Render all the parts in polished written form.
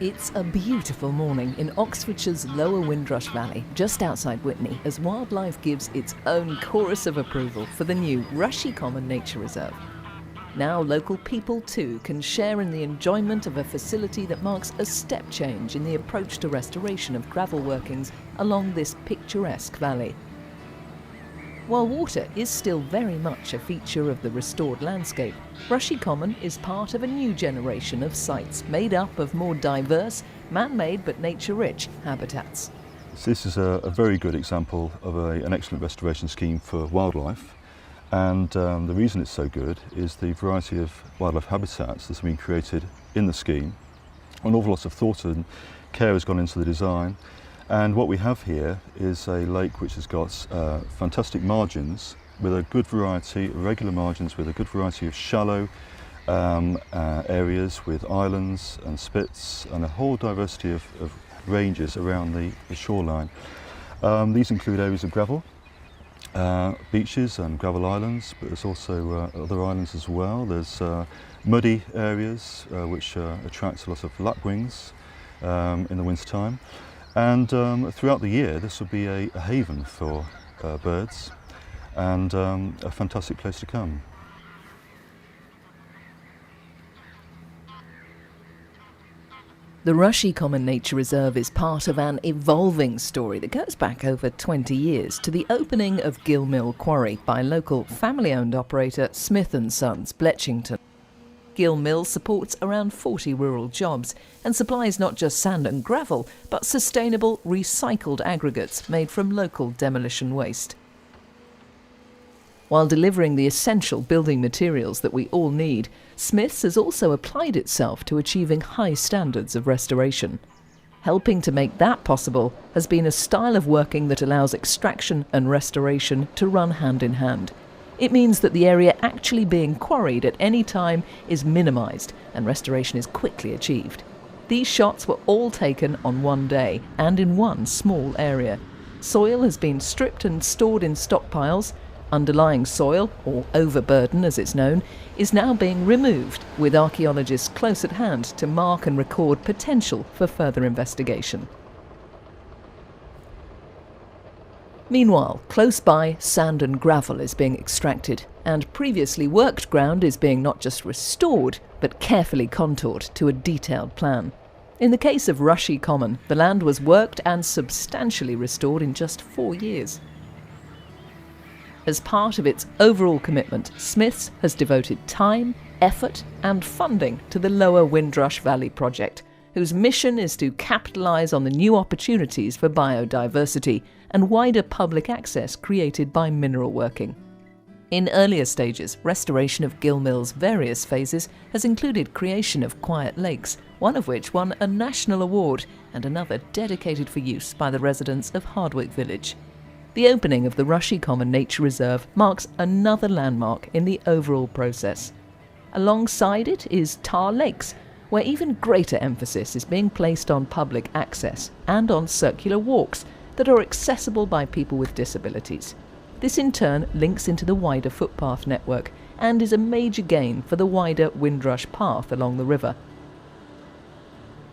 It's a beautiful morning in Oxfordshire's Lower Windrush Valley, just outside Witney, as wildlife gives its own chorus of approval for the new Rushy Common Nature Reserve. Now local people too can share in the enjoyment of a facility that marks a step change in the approach to restoration of gravel workings along this picturesque valley. While water is still very much a feature of the restored landscape, Rushy Common is part of a new generation of sites made up of more diverse, man-made but nature-rich habitats. So this is a very good example of an excellent restoration scheme for wildlife, and the reason it's so good is the variety of wildlife habitats that's been created in the scheme. An awful lot of thought and care has gone into the design. And what we have here is a lake which has got fantastic margins with a good variety, regular margins with a good variety of shallow areas with islands and spits and a whole diversity of ranges around the shoreline. These include areas of gravel, beaches and gravel islands, but there's also other islands as well. There's muddy areas which attract a lot of lapwings in the winter time. And throughout the year this will be a haven for birds and a fantastic place to come. The Rushy Common Nature Reserve is part of an evolving story that goes back over 20 years to the opening of Gill Mill Quarry by local family-owned operator Smith Sons Bletchington. Gill Mill supports around 40 rural jobs and supplies not just sand and gravel, but sustainable recycled aggregates made from local demolition waste. While delivering the essential building materials that we all need, Smith's has also applied itself to achieving high standards of restoration. Helping to make that possible has been a style of working that allows extraction and restoration to run hand in hand. It means that the area actually being quarried at any time is minimised and restoration is quickly achieved. These shots were all taken on one day and in one small area. Soil has been stripped and stored in stockpiles. Underlying soil, or overburden as it's known, is now being removed, with archaeologists close at hand to mark and record potential for further investigation. Meanwhile, close by, sand and gravel is being extracted, and previously worked ground is being not just restored, but carefully contoured to a detailed plan. In the case of Rushy Common, the land was worked and substantially restored in just 4 years. As part of its overall commitment, Smiths has devoted time, effort and funding to the Lower Windrush Valley project, whose mission is to capitalise on the new opportunities for biodiversity and wider public access created by mineral working. In earlier stages, restoration of Gill Mill's various phases has included creation of quiet lakes, one of which won a national award and another dedicated for use by the residents of Hardwick Village. The opening of the Rushy Common Nature Reserve marks another landmark in the overall process. Alongside it is Tar Lakes, where even greater emphasis is being placed on public access and on circular walks that are accessible by people with disabilities. This in turn links into the wider footpath network and is a major gain for the wider Windrush path along the river.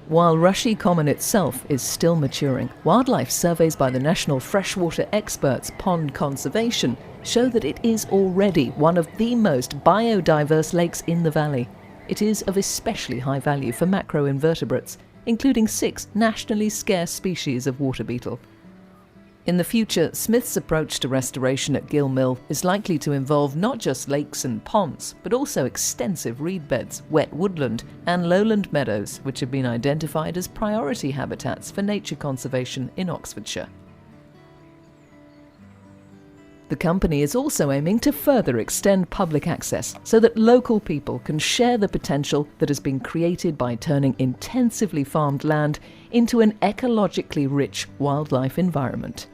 While Rushy Common itself is still maturing, wildlife surveys by the National Freshwater Experts Pond Conservation show that it is already one of the most biodiverse lakes in the valley. It is of especially high value for macroinvertebrates, including 6 nationally scarce species of water beetle. In the future, Smith's approach to restoration at Gill Mill is likely to involve not just lakes and ponds, but also extensive reed beds, wet woodland and lowland meadows, which have been identified as priority habitats for nature conservation in Oxfordshire. The company is also aiming to further extend public access so that local people can share the potential that has been created by turning intensively farmed land into an ecologically rich wildlife environment.